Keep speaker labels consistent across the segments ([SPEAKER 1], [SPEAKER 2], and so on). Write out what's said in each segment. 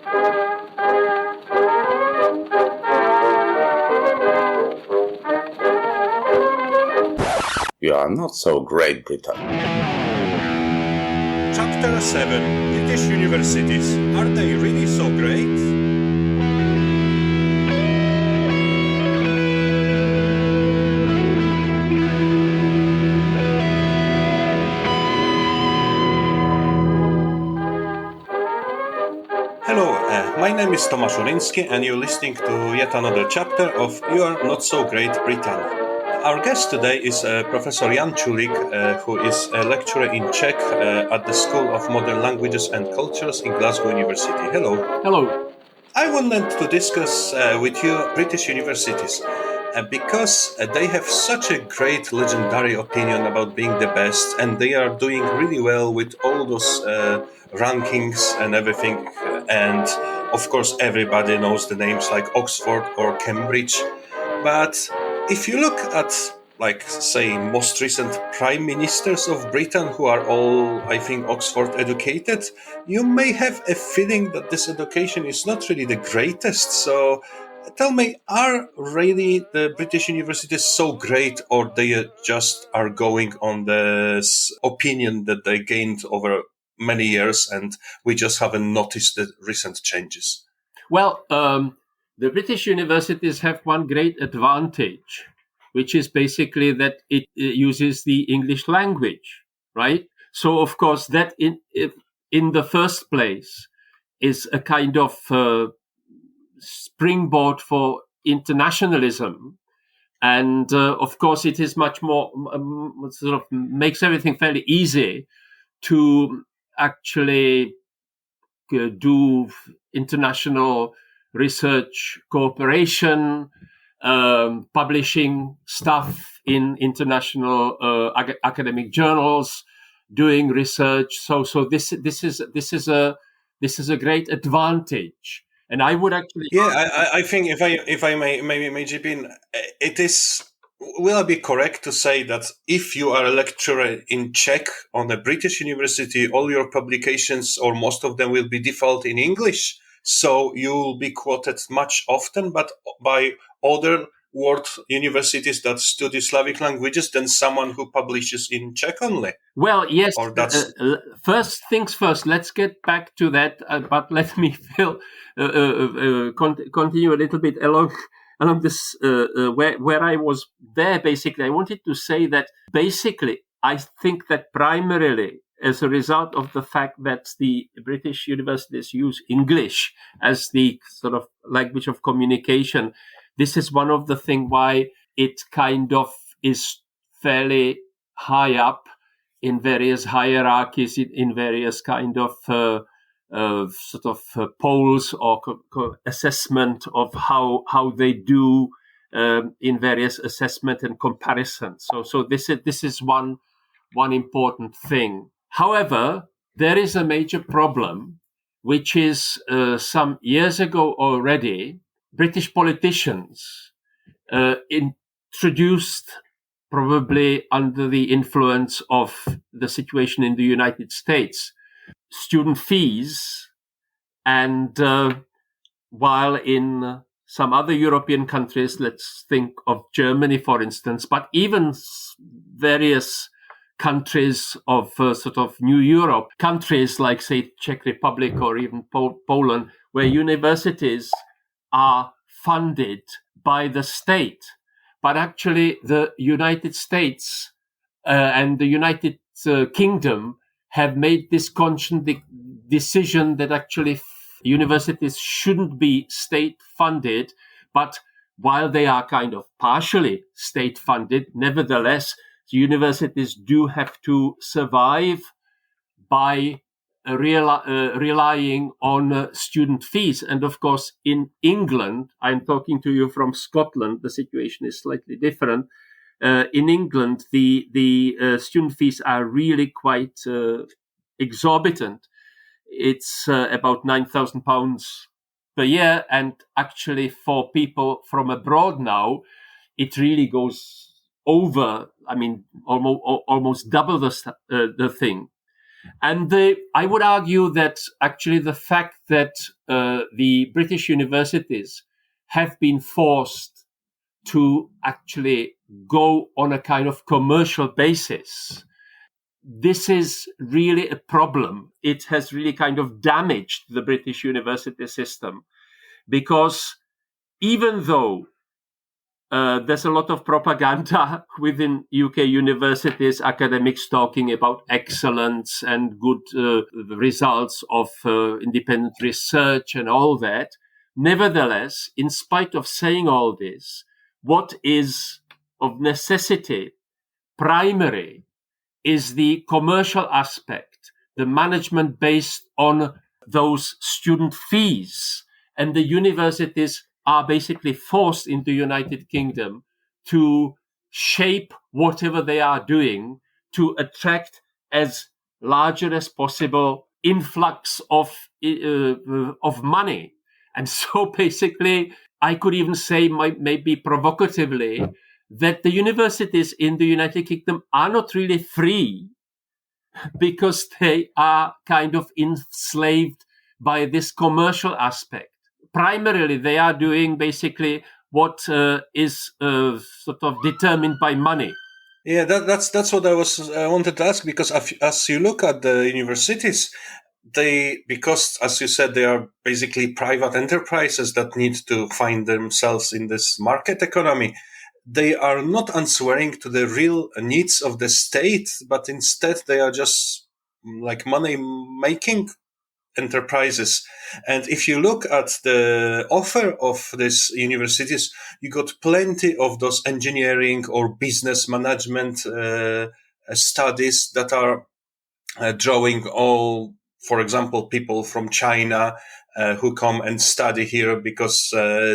[SPEAKER 1] You are not so great, Britain.
[SPEAKER 2] Chapter 7. British universities. Are they really so great? Hello, my name is Tomasz Uryński and you're listening to yet another chapter of You Are Not So Great, Britain. Our guest today is Professor Jan Čulík, who is a lecturer in Czech at the School of Modern Languages and Cultures in Glasgow University. Hello.
[SPEAKER 3] Hello.
[SPEAKER 2] I wanted to discuss with you British universities because they have such a great legendary opinion about being the best, and they are doing really well with all those rankings and everything. And of course, everybody knows the names like Oxford or Cambridge. But if you look at, like, say, most recent prime ministers of Britain who are all, I think, Oxford educated, you may have a feeling that this education is not really the greatest. So tell me, are really the British universities so great, or they just are going on this opinion that they gained over many years and we just haven't noticed the recent changes?
[SPEAKER 3] Well, the British universities have one great advantage, which is basically that it uses the English language, right? So, of course, that in the first place is a kind of springboard for internationalism. And, of course, it is much more, sort of makes everything fairly easy to actually do international research cooperation, publishing stuff in international academic journals, doing research. So this is a great advantage. And I would actually,
[SPEAKER 2] I think if I may chip in, it is. Will I be correct to say that if you are a lecturer in Czech on a British university, all your publications or most of them will be default in English? So you will be quoted much often, but by other world universities that study Slavic languages than someone who publishes in Czech only.
[SPEAKER 3] Well, yes.
[SPEAKER 2] Or that's...
[SPEAKER 3] first things first. Let's get back to that. But let me continue a little bit along this where I was there. Basically, I wanted to say that basically I think that primarily, as a result of the fact that the British universities use English as the sort of language of communication, this is one of the things why it kind of is fairly high up in various hierarchies, in various kind of polls or assessment of how they do in various assessment and comparisons. So this is one important thing. However, there is a major problem, which is some years ago already, British politicians introduced, probably under the influence of the situation in the United States, student fees. And while in some other European countries, let's think of Germany, for instance, but even various countries of sort of New Europe, countries like, say, Czech Republic or even Poland, where universities are funded by the state. But actually, the United States and the United Kingdom have made this conscious decision that actually universities shouldn't be state funded. But while they are kind of partially state funded, nevertheless, universities do have to survive by relying on student fees. And of course, in England, I'm talking to you from Scotland, the situation is slightly different. In England, the student fees are really quite exorbitant. It's about £9,000 per year. And actually, for people from abroad now, it really goes over, I mean, almost double the thing. And I would argue that actually the fact that the British universities have been forced to actually go on a kind of commercial basis, this is really a problem. It has really kind of damaged the British university system, because even though there's a lot of propaganda within UK universities, academics talking about excellence and good results of independent research and all that. Nevertheless, in spite of saying all this, what is of necessity primary is the commercial aspect, the management based on those student fees. And the universities are basically forced in the United Kingdom to shape whatever they are doing to attract as larger as possible influx of money. And so basically, I could even say, maybe provocatively, that the universities in the United Kingdom are not really free, because they are kind of enslaved by this commercial aspect. Primarily, they are doing basically what is sort of determined by money.
[SPEAKER 2] Yeah, that's what I wanted to ask, because as you look at the universities, because as you said, they are basically private enterprises that need to find themselves in this market economy. They are not answering to the real needs of the state, but instead they are just like money making enterprises. And if you look at the offer of these universities, you got plenty of those engineering or business management studies that are drawing all, for example, people from China who come and study here because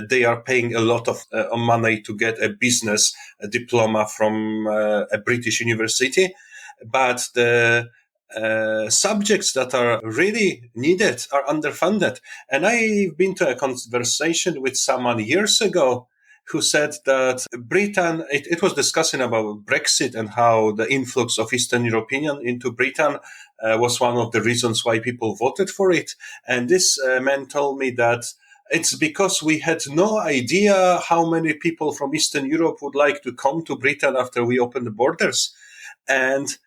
[SPEAKER 2] they are paying a lot of money to get a business diploma from a British university. But the subjects that are really needed are underfunded. And I've been to a conversation with someone years ago who said that Britain, it was discussing about Brexit and how the influx of Eastern European into Britain was one of the reasons why people voted for it. And this man told me that it's because we had no idea how many people from Eastern Europe would like to come to Britain after we opened the borders. And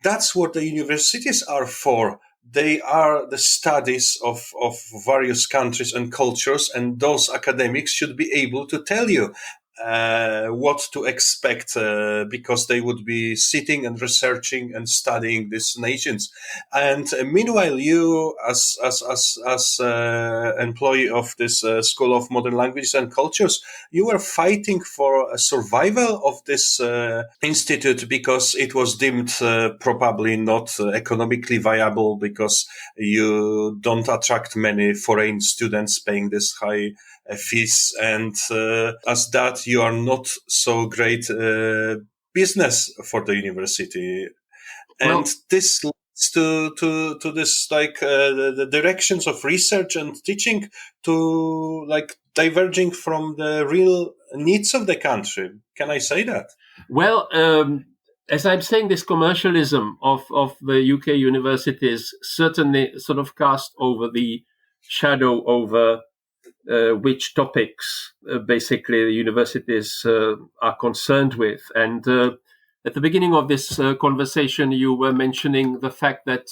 [SPEAKER 2] that's what the universities are for. They are the studies of various countries and cultures, and those academics should be able to tell you what to expect, because they would be sitting and researching and studying these nations. And meanwhile, you, as employee of this School of Modern Languages and Cultures, you were fighting for a survival of this institute, because it was deemed probably not economically viable, because you don't attract many foreign students paying this high fees, and as that you are not so great business for the university, and this leads to this like the directions of research and teaching to like diverging from the real needs of the country. Can I say that?
[SPEAKER 3] Well, as I'm saying, this commercialism of the UK universities certainly sort of cast over the shadow over which topics basically the universities are concerned with. And at the beginning of this conversation, you were mentioning the fact that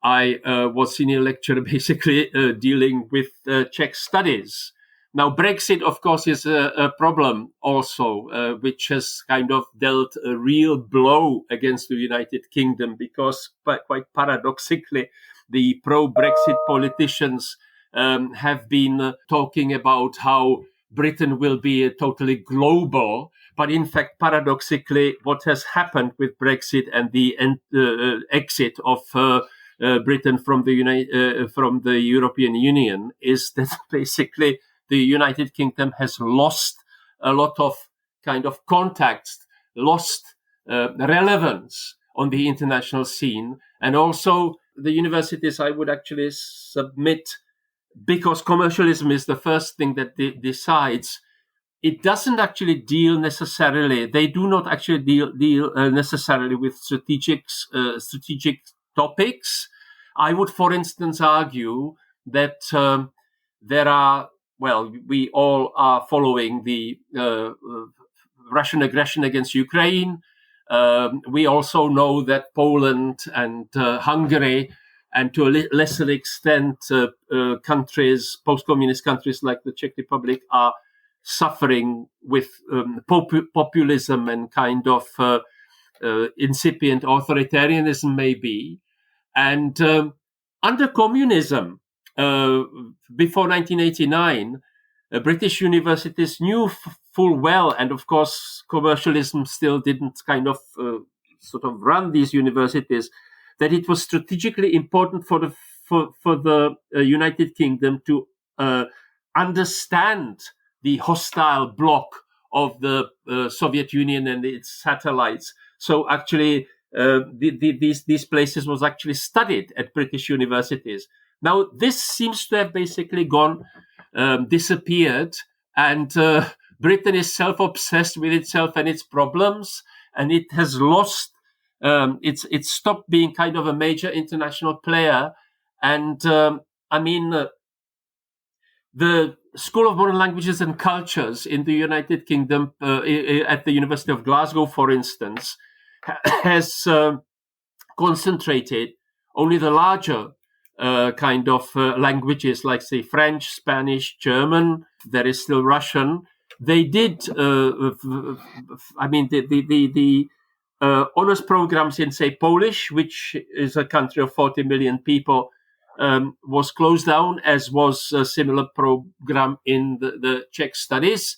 [SPEAKER 3] I was senior lecturer basically dealing with Czech studies. Now, Brexit, of course, is a problem also, which has kind of dealt a real blow against the United Kingdom, because quite paradoxically, the pro-Brexit politicians have been talking about how Britain will be totally global. But in fact, paradoxically, what has happened with Brexit and the exit of Britain from the European Union is that basically the United Kingdom has lost a lot of kind of contacts, lost relevance on the international scene. And also the universities, I would actually submit, because commercialism is the first thing that decides, it doesn't actually deal necessarily, they do not actually deal necessarily with strategic topics. I would, for instance, argue that there are, well, we all are following the Russian aggression against Ukraine. We also know that Poland and Hungary, and to a lesser extent, countries, post-communist countries like the Czech Republic, are suffering with populism and kind of incipient authoritarianism, maybe. And under communism, before 1989, British universities knew full well, and of course commercialism still didn't kind of sort of run these universities, that it was strategically important for the United Kingdom to understand the hostile bloc of the Soviet Union and its satellites. So actually, these places was actually studied at British universities. Now, this seems to have basically gone, disappeared, and Britain is self-obsessed with itself and its problems, and it has lost, it's stopped being kind of a major international player. And I mean, the School of Modern Languages and Cultures in the United Kingdom, at the University of Glasgow, for instance, has concentrated only the larger kind of languages, like, say, French, Spanish, German. There is still Russian. They did, I mean, the honors programs in, say, Polish, which is a country of 40 million people, was closed down, as was a similar program in the Czech studies.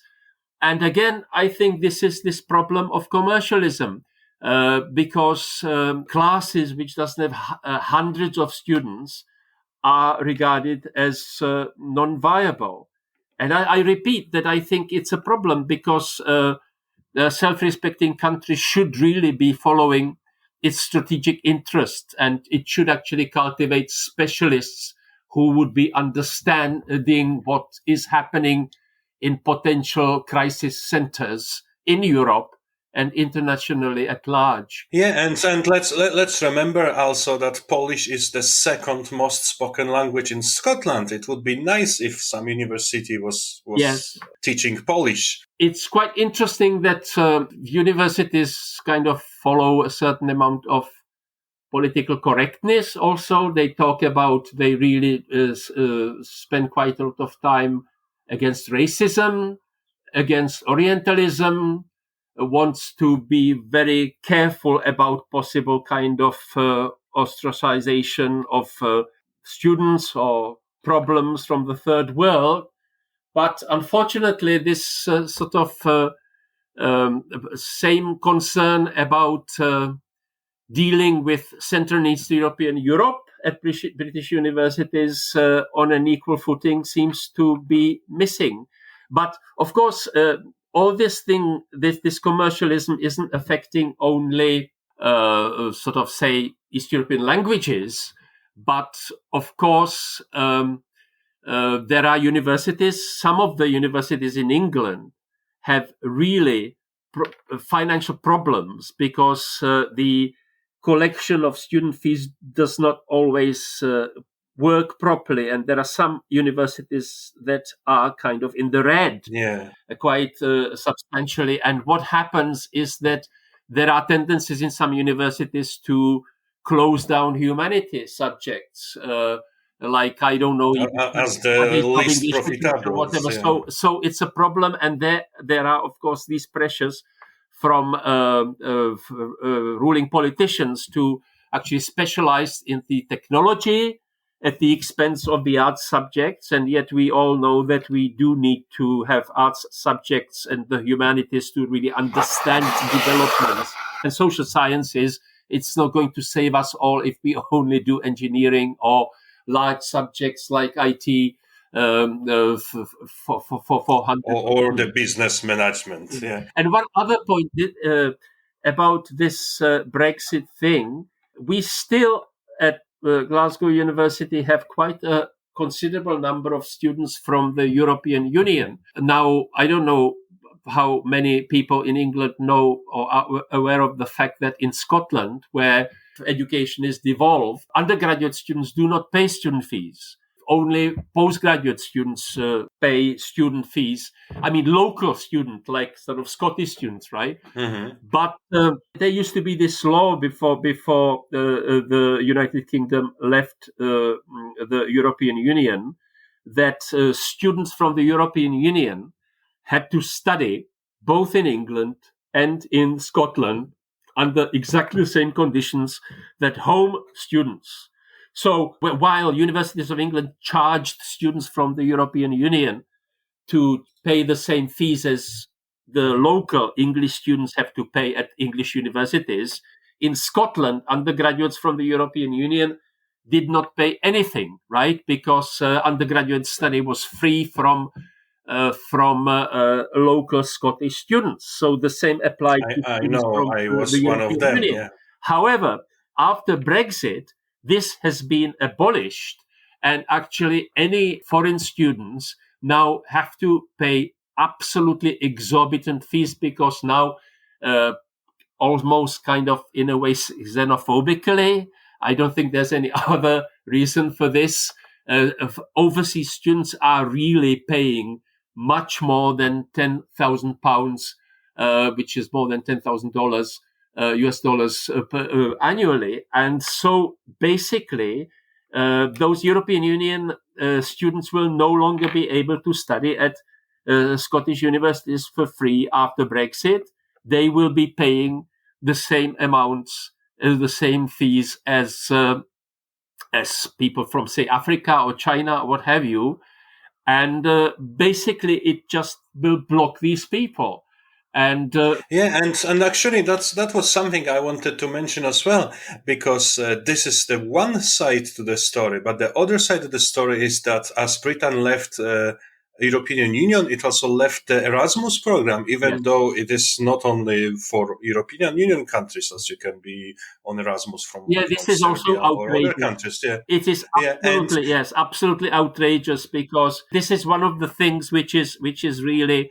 [SPEAKER 3] And again, I think this is this problem of commercialism, because classes which doesn't have hundreds of students are regarded as non-viable. And I repeat that I think it's a problem, because the self-respecting country should really be following its strategic interests, and it should actually cultivate specialists who would be understanding what is happening in potential crisis centers in Europe and internationally at large.
[SPEAKER 2] Yeah, and let's remember also that Polish is the second most spoken language in Scotland. It would be nice if some university was
[SPEAKER 3] Yes.
[SPEAKER 2] teaching Polish.
[SPEAKER 3] It's quite interesting that universities kind of follow a certain amount of political correctness. Also, they talk about, they really spend quite a lot of time against racism, against Orientalism, wants to be very careful about possible kind of ostracization of students or problems from the third world. But unfortunately, this sort of same concern about dealing with Central and Eastern European Europe at British universities on an equal footing seems to be missing. But of course, all this commercialism isn't affecting only sort of, say, East European languages, but of course there are universities. Some of the universities in England have really financial problems, because the collection of student fees does not always work properly, and there are some universities that are kind of in the red, quite substantially. And what happens is that there are tendencies in some universities to close down humanities subjects, like, I don't know,
[SPEAKER 2] as the least profitable,
[SPEAKER 3] or whatever.
[SPEAKER 2] Yeah.
[SPEAKER 3] So it's a problem, and there are, of course, these pressures from ruling politicians to actually specialize in the technology at the expense of the arts subjects. And yet we all know that we do need to have arts subjects and the humanities to really understand developments. And social sciences, it's not going to save us all if we only do engineering or large subjects like IT for 400.
[SPEAKER 2] Or the business management. Yeah.
[SPEAKER 3] And one other point about this Brexit thing, we still at Glasgow University have quite a considerable number of students from the European Union. Now, I don't know how many people in England know or are aware of the fact that in Scotland, where education is devolved, undergraduate students do not pay student fees. Only postgraduate students pay student fees. I mean, local student, like sort of Scottish students, right?
[SPEAKER 2] Mm-hmm.
[SPEAKER 3] But there used to be this law before the United Kingdom left the European Union that students from the European Union had to study both in England and in Scotland under exactly the same conditions that home students. So while universities of England charged students from the European Union to pay the same fees as the local English students have to pay at English universities, in Scotland, undergraduates from the European Union did not pay anything, right? Because undergraduate study was free from local Scottish students. So the same applied to
[SPEAKER 2] I
[SPEAKER 3] students
[SPEAKER 2] know,
[SPEAKER 3] from
[SPEAKER 2] I was
[SPEAKER 3] the
[SPEAKER 2] one
[SPEAKER 3] European
[SPEAKER 2] of them,
[SPEAKER 3] Union.
[SPEAKER 2] yeah.
[SPEAKER 3] However, after Brexit, this has been abolished, and actually any foreign students now have to pay absolutely exorbitant fees because now almost kind of in a way xenophobically, I don't think there's any other reason for this. Overseas students are really paying much more than £10,000, which is more than $10,000 US dollars annually. And so basically, those European Union students will no longer be able to study at Scottish universities for free after Brexit. They will be paying the same amounts, the same fees as people from, say, Africa or China or what have you. And basically, it just will block these people. And
[SPEAKER 2] and actually that was something I wanted to mention as well, because this is the one side to the story, but the other side of the story is that as Britain left European Union, it also left the Erasmus program, even though it is not only for European Union countries, as you can be on Erasmus from
[SPEAKER 3] this is also outrageous.
[SPEAKER 2] Other countries. Yeah.
[SPEAKER 3] It is absolutely absolutely outrageous, because this is one of the things which is really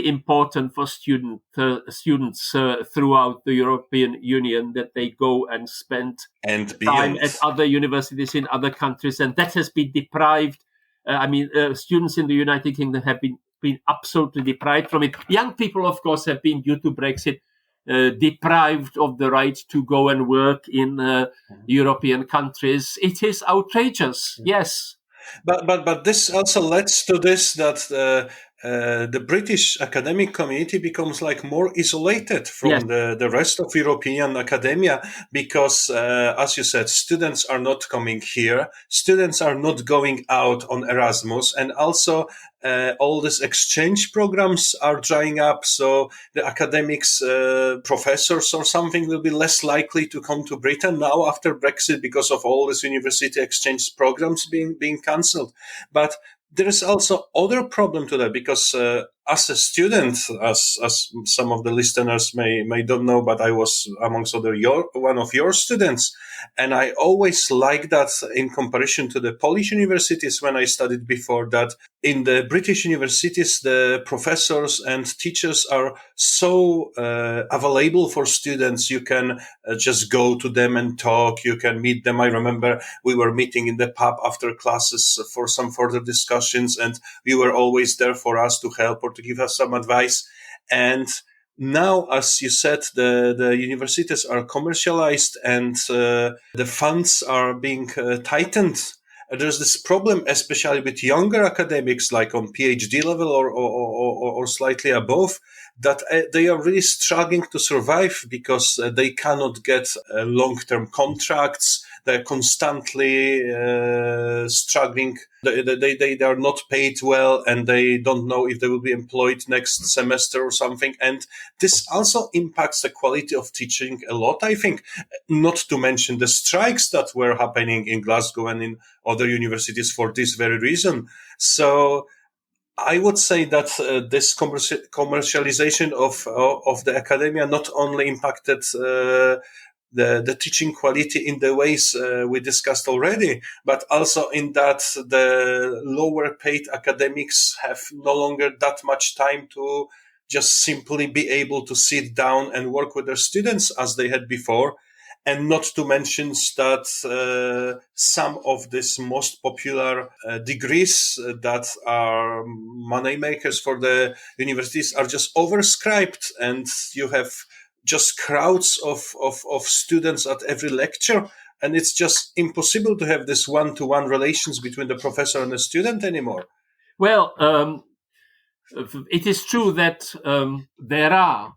[SPEAKER 3] important for students throughout the European Union, that they go and spend time at other universities in other countries, and that has been deprived. Students in the United Kingdom have been absolutely deprived from it. Young people, of course, have been, due to Brexit, deprived of the right to go and work in European countries. It is outrageous, yes.
[SPEAKER 2] But this also leads to this, that the British academic community becomes like more isolated from the rest of European academia, because, as you said, students are not coming here, students are not going out on Erasmus, and also all these exchange programs are drying up. So the academics, professors or something, will be less likely to come to Britain now after Brexit because of all these university exchange programs being cancelled. But there is also other problem to that, because as a student, as some of the listeners may don't know, but I was amongst other one of your students, and I always like that in comparison to the Polish universities when I studied before, that in the British universities the professors and teachers are so available for students. You can just go to them and talk. You can meet them. I remember we were meeting in the pub after classes for some further discussions, and you were always there for us to help or to give us some advice. And now, as you said, the universities are commercialized and the funds are being tightened. There's this problem, especially with younger academics, like on PhD level or slightly above, that they are really struggling to survive because they cannot get long-term contracts. They're constantly struggling. They are not paid well, and they don't know if they will be employed next semester or something. And this also impacts the quality of teaching a lot, I think, not to mention the strikes that were happening in Glasgow and in other universities for this very reason. So I would say that this commercialization of the academia not only impacted the teaching quality in the ways we discussed already, but also in that the lower paid academics have no longer that much time to just simply be able to sit down and work with their students as they had before. And not to mention that some of these most popular degrees that are money makers for the universities are just overscribed, and you have just crowds of students at every lecture. And it's just impossible to have this one-to-one relations between the professor and the student anymore.
[SPEAKER 3] Well, it is true that there are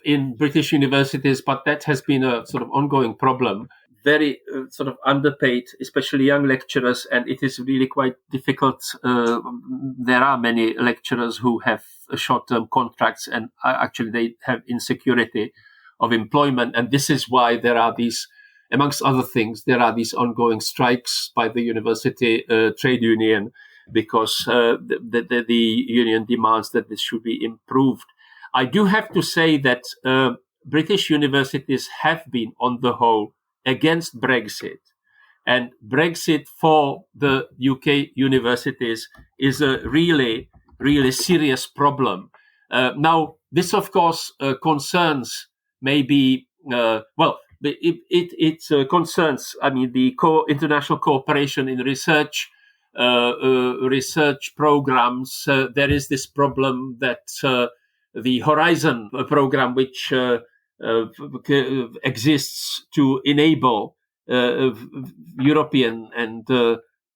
[SPEAKER 3] in British universities, but that has been a sort of ongoing problem, very sort of underpaid, especially young lecturers, and it is really quite difficult. There are many lecturers who have short-term contracts, and actually they have insecurity of employment, and this is why there are these, amongst other things, there are these ongoing strikes by the university trade union, because the union demands that this should be improved. I do have to say that British universities have been, on the whole, against Brexit. And Brexit for the UK universities is a really, really serious problem. Now, this, of course, concerns maybe, it concerns, the international cooperation in research, research programs. There is this problem that the Horizon program, which exists to enable European and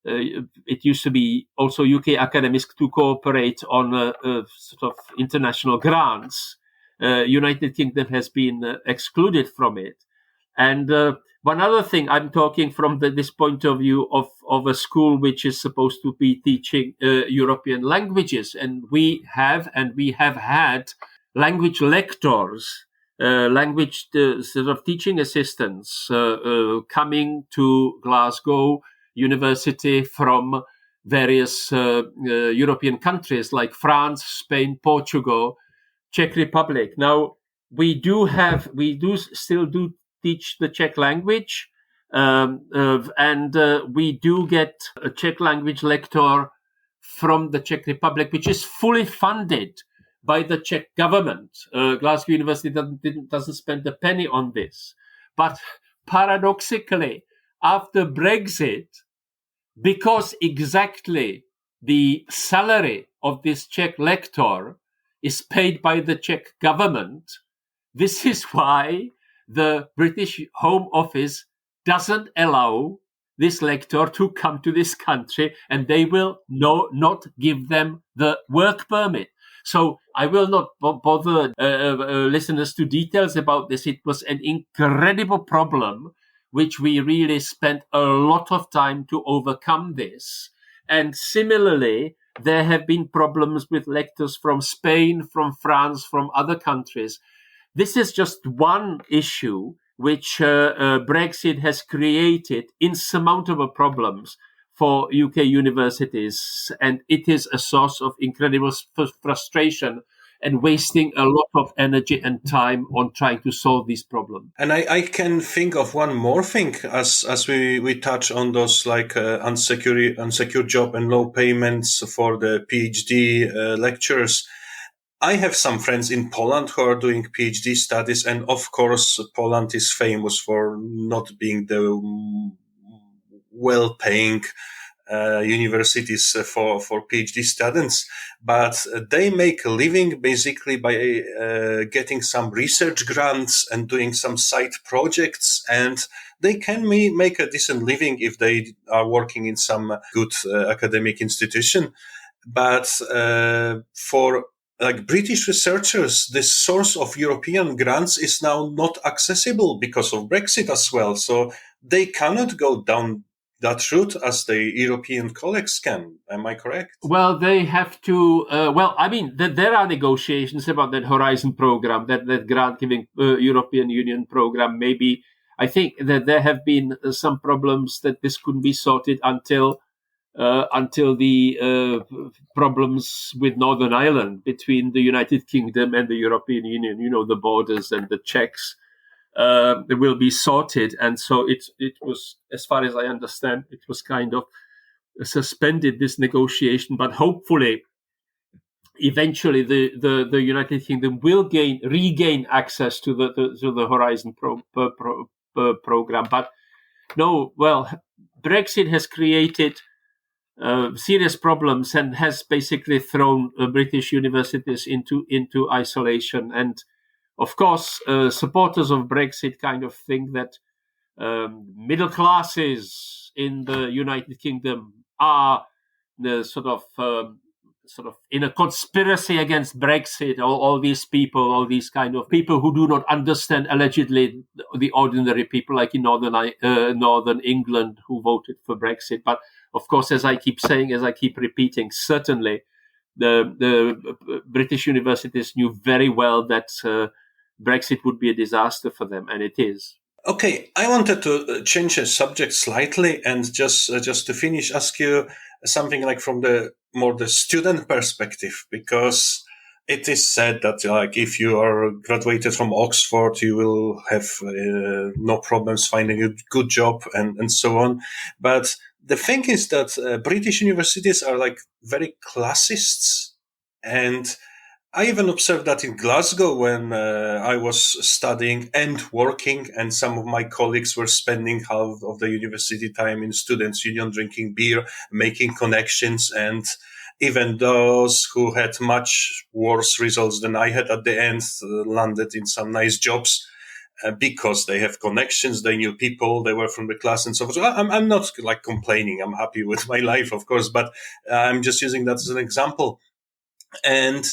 [SPEAKER 3] it used to be also UK academics to cooperate on sort of international grants. United Kingdom has been excluded from it. And one other thing, I'm talking from this point of view of a school which is supposed to be teaching European languages. And we have had language lectors, language sort of teaching assistants coming to Glasgow University from various European countries like France, Spain, Portugal, Czech Republic. Now, we do still teach the Czech language, and we do get a Czech language lector from the Czech Republic, which is fully funded by the Czech government. Glasgow University doesn't spend a penny on this. But paradoxically, after Brexit, because exactly the salary of this Czech lector is paid by the Czech government, this is why the British Home Office doesn't allow this lector to come to this country, and they will not give them the work permit. So I will not bother listeners to details about this. It was an incredible problem, which we really spent a lot of time to overcome this. And similarly, there have been problems with lectors from Spain, from France, from other countries. This is just one issue which Brexit has created insurmountable problems for UK universities, and it is a source of incredible frustration and wasting a lot of energy and time on trying to solve these problems.
[SPEAKER 2] And I can think of one more thing as we touch on those like unsecure job and low payments for the PhD lecturers. I have some friends in Poland who are doing PhD studies, and of course, Poland is famous for not being the well-paying universities for PhD students, but they make a living basically by getting some research grants and doing some side projects, and they can make a decent living if they are working in some good academic institution. But for like British researchers, this source of European grants is now not accessible because of Brexit as well. So they cannot go down that route as the European colleagues can. Am I correct?
[SPEAKER 3] Well, they have to. There are negotiations about that Horizon program, that grant-giving European Union program. Maybe I think that there have been some problems that this couldn't be sorted until the problems with Northern Ireland between the United Kingdom and the European Union, the borders and the checks, will be sorted. And so it was, as far as I understand, it was kind of suspended, this negotiation. But hopefully, eventually, the United Kingdom will regain access to the Horizon program. But no, well, Brexit has created serious problems and has basically thrown British universities into isolation. And of course, supporters of Brexit kind of think that middle classes in the United Kingdom are the sort of in a conspiracy against Brexit. All these people, all these kind of people who do not understand allegedly the ordinary people, like in Northern England, who voted for Brexit. But of course, as I keep saying, as I keep repeating, certainly the British universities knew very well that Brexit would be a disaster for them, and it is.
[SPEAKER 2] Okay, I wanted to change the subject slightly and just to finish, ask you something like from the student perspective, because it is said that like if you are graduated from Oxford, you will have no problems finding a good job and so on. But the thing is that British universities are like very classists, and I even observed that in Glasgow when I was studying and working, and some of my colleagues were spending half of the university time in students' union, drinking beer, making connections, and even those who had much worse results than I had at the end landed in some nice jobs because they have connections, they knew people, they were from the class and so forth. So I'm not like complaining. I'm happy with my life, of course, but I'm just using that as an example. And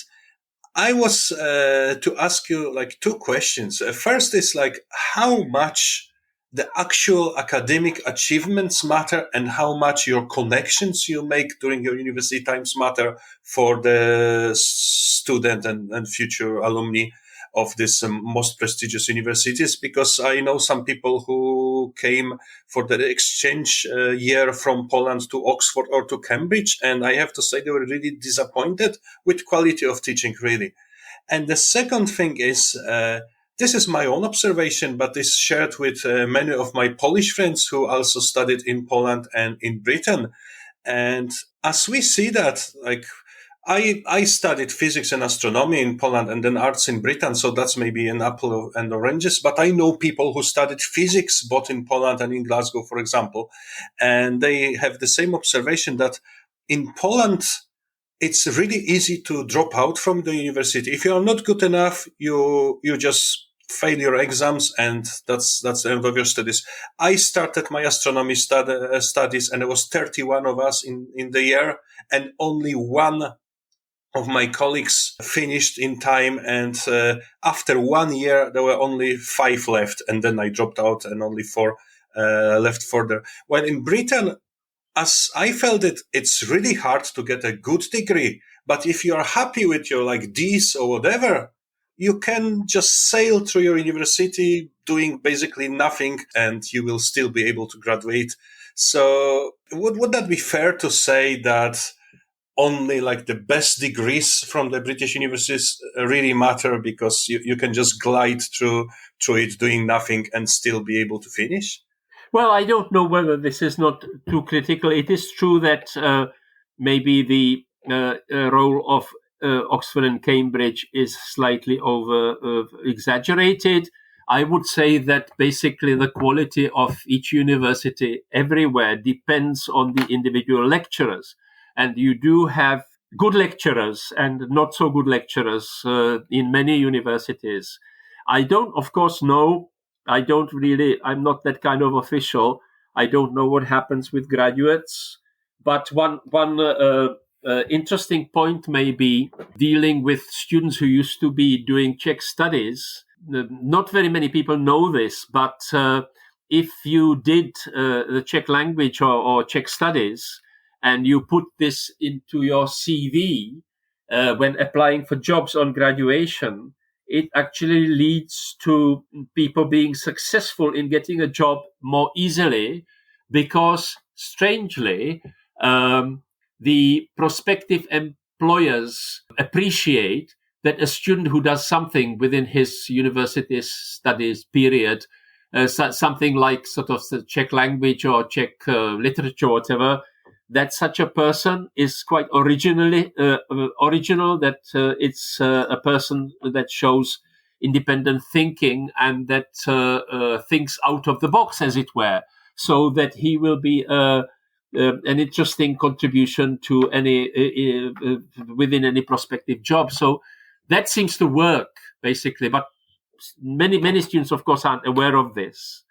[SPEAKER 2] I was to ask you like two questions. First is like how much the actual academic achievements matter and how much your connections you make during your university times matter for the student and future alumni of these most prestigious universities, because I know some people who came for the exchange year from Poland to Oxford or to Cambridge, and I have to say they were really disappointed with quality of teaching, really. And the second thing is, this is my own observation, but is shared with many of my Polish friends who also studied in Poland and in Britain. And as we see that, like, I studied physics and astronomy in Poland and then arts in Britain, so that's maybe an apple and oranges. But I know people who studied physics both in Poland and in Glasgow, for example, and they have the same observation that in Poland, it's really easy to drop out from the university. If you are not good enough, you just fail your exams, and that's the end of your studies. I started my astronomy studies, and there was 31 of us in the year, and only one of my colleagues finished in time, and after 1 year there were only 5 left, and then I dropped out and only 4 left further. While in Britain, as I felt it, it's really hard to get a good degree, but if you are happy with your like D's or whatever, you can just sail through your university doing basically nothing and you will still be able to graduate. So would that be fair to say that only like the best degrees from the British universities really matter, because you can just glide through it doing nothing and still be able to finish?
[SPEAKER 3] Well, I don't know whether this is not too critical. It is true that maybe the role of Oxford and Cambridge is slightly exaggerated. I would say that basically the quality of each university everywhere depends on the individual lecturers. And you do have good lecturers and not so good lecturers in many universities. I don't, of course, know. I'm not that kind of official. I don't know what happens with graduates. But one interesting point may be dealing with students who used to be doing Czech studies. Not very many people know this, but if you did the Czech language or Czech studies, and you put this into your CV when applying for jobs on graduation, it actually leads to people being successful in getting a job more easily, because strangely, the prospective employers appreciate that a student who does something within his university studies period, something like sort of the Czech language or Czech literature, whatever, that such a person is quite original, that it's a person that shows independent thinking and that thinks out of the box, as it were, so that he will be an interesting contribution to any within any prospective job. So that seems to work basically, but many students, of course, aren't aware of this.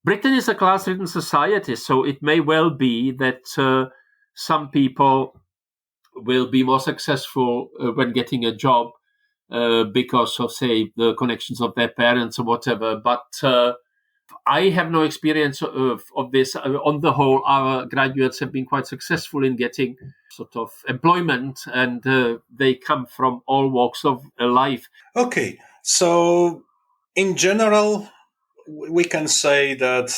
[SPEAKER 3] Britain is a class-ridden society, so it may well be that some people will be more successful when getting a job because of, say, the connections of their parents or whatever. But I have no experience of this. On the whole, our graduates have been quite successful in getting sort of employment, and they come from all walks of life.
[SPEAKER 2] Okay, so in general, we can say that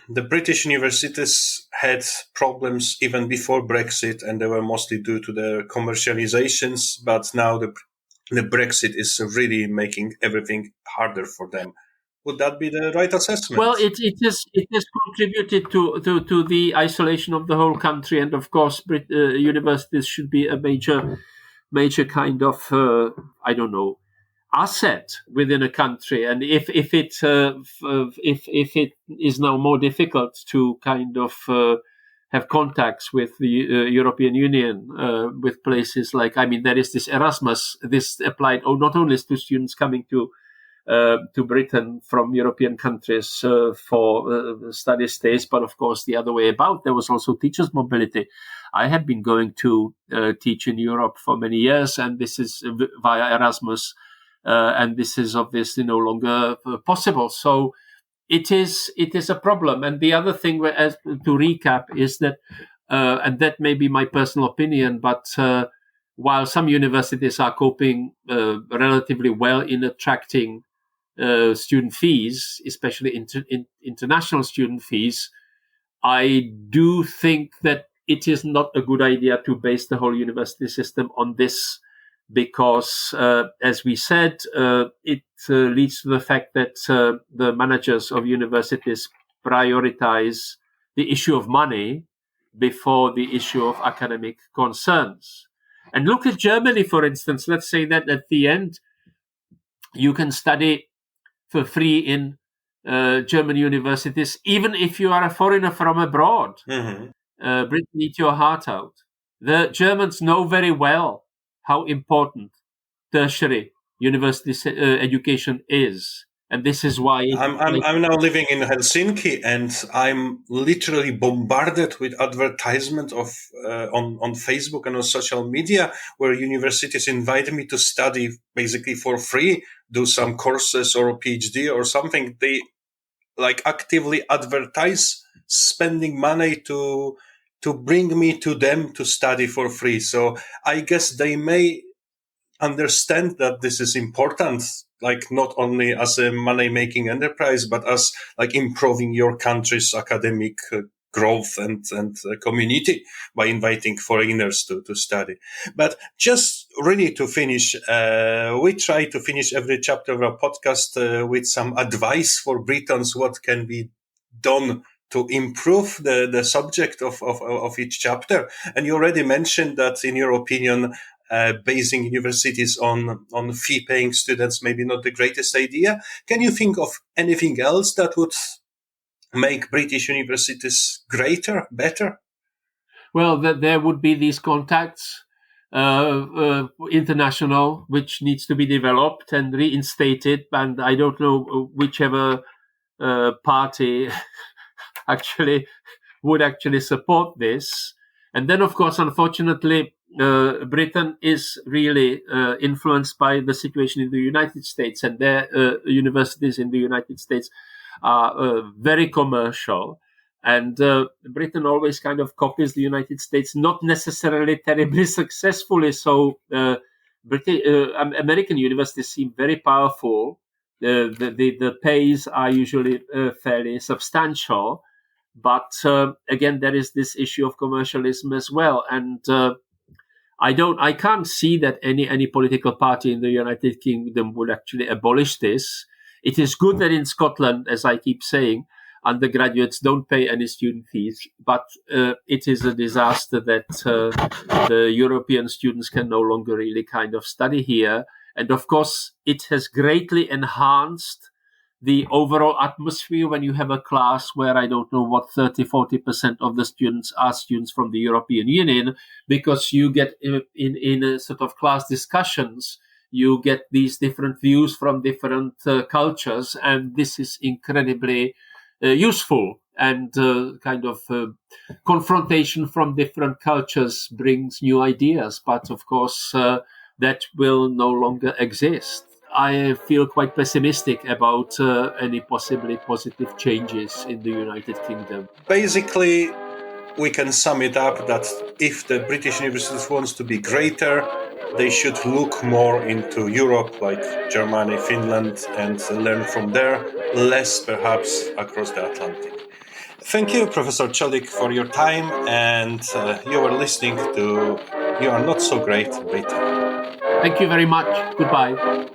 [SPEAKER 2] the British universities had problems even before Brexit, and they were mostly due to their commercializations. But now the Brexit is really making everything harder for them. Would that be the right assessment?
[SPEAKER 3] Well, it has contributed to the isolation of the whole country, and of course, universities should be a major kind of asset within a country. And if it is now more difficult to kind of have contacts with the European Union, with places like, there is this Erasmus. This applied not only to students coming to Britain from European countries for study stays, but of course the other way about. There was also teachers' mobility. I had been going to teach in Europe for many years, and this is via Erasmus, and this is obviously no longer possible. So it is a problem. And the other thing, to recap, is that, and that may be my personal opinion, but while some universities are coping relatively well in attracting student fees, especially international student fees, I do think that it is not a good idea to base the whole university system on this, because, as we said, it leads to the fact that the managers of universities prioritize the issue of money before the issue of academic concerns. And look at Germany, for instance. Let's say that at the end, you can study for free in German universities, even if you are a foreigner from abroad.
[SPEAKER 2] Mm-hmm.
[SPEAKER 3] Britain, eat your heart out. The Germans know very well how important tertiary university education is. And this is why
[SPEAKER 2] I'm now living in Helsinki, and I'm literally bombarded with advertisement of on Facebook and on social media, where universities invite me to study basically for free, do some courses or a PhD or something. They actively advertise spending money to bring me to them to study for free. So I guess they may understand that this is important, not only as a money-making enterprise, but as improving your country's academic growth and community by inviting foreigners to study. But just really to finish, we try to finish every chapter of our podcast with some advice for Britons, what can be done to improve the subject of each chapter. And you already mentioned that, in your opinion, basing universities on fee-paying students maybe not the greatest idea. Can you think of anything else that would make British universities greater, better?
[SPEAKER 3] Well, there would be these contacts, international, which needs to be developed and reinstated. And I don't know whichever party would actually support this. And then, of course, unfortunately, Britain is really influenced by the situation in the United States, and their universities in the United States are very commercial. And Britain always kind of copies the United States, not necessarily terribly successfully. So American universities seem very powerful. The pays are usually fairly substantial. But again, there is this issue of commercialism as well. And I can't see that any political party in the United Kingdom would actually abolish this. It is good that in Scotland, as I keep saying, undergraduates don't pay any student fees, but it is a disaster that the European students can no longer really kind of study here. And of course, it has greatly enhanced the overall atmosphere when you have a class where I don't know what 30-40% of the students are students from the European Union, because you get in a sort of class discussions, you get these different views from different cultures, and this is incredibly useful. And kind of confrontation from different cultures brings new ideas, but of course that will no longer exist. I feel quite pessimistic about any possibly positive changes in the United Kingdom.
[SPEAKER 2] Basically, we can sum it up that if the British universities wants to be greater, they should look more into Europe, like Germany, Finland, and learn from there, less perhaps across the Atlantic. Thank you, Professor Čulík, for your time, and you are listening to You Are Not So Great Britain.
[SPEAKER 3] Thank you very much. Goodbye.